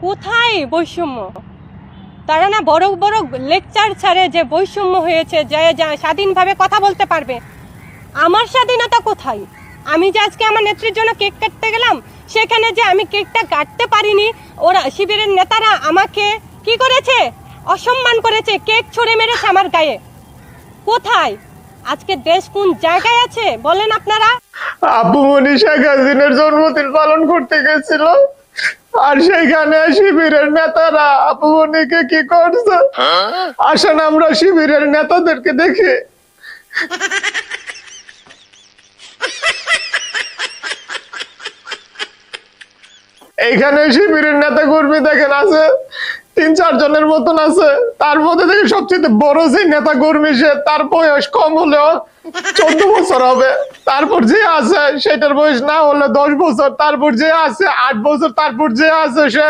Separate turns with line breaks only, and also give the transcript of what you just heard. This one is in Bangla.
কোথায় বৈষম্য? তারা না বড় বড় লেকচার ছাড়ে যে বৈষম্য হয়েছে, যে স্বাধীনভাবে কথা বলতে পারবে। আমার স্বাধীনতা কোথায়? আমি যে আজকে আমার নেত্রীর জন্য কেক কাটতে গেলাম, সেখানে যে আমি কেকটা কাটতে পারিনি, ওরা শিবিরের নেতারা আমাকে কি করেছে? অসম্মান করেছে, কেক ছুঁড়ে মেরেছে আমার গায়ে। কোথায়? আজকে দেশ কোন জায়গায় আছে বলেন আপনারা?
আপু মনি শেখ হাসিনার জন্মদিন পালন করতে গেছিল, আর সেইখানে শিবিরের নেতারা আপু মনিকে কি করছে? আসেন আমরা শিবিরের নেতাদেরকে দেখি। এইখানে শিবিরের নেতা কর্মী দেখেন আছে 3-4 জনের মতন আছে। তার মধ্যে থেকে সবচেয়ে বড় যে নেতা কর্মী, সে তার বয়স কম হলেও 14 বছর হবে। তারপর যে আছে সেটার বয়স না হলে 10 বছর, তারপর যে আছে 8 বছর, তারপর যে আছে সে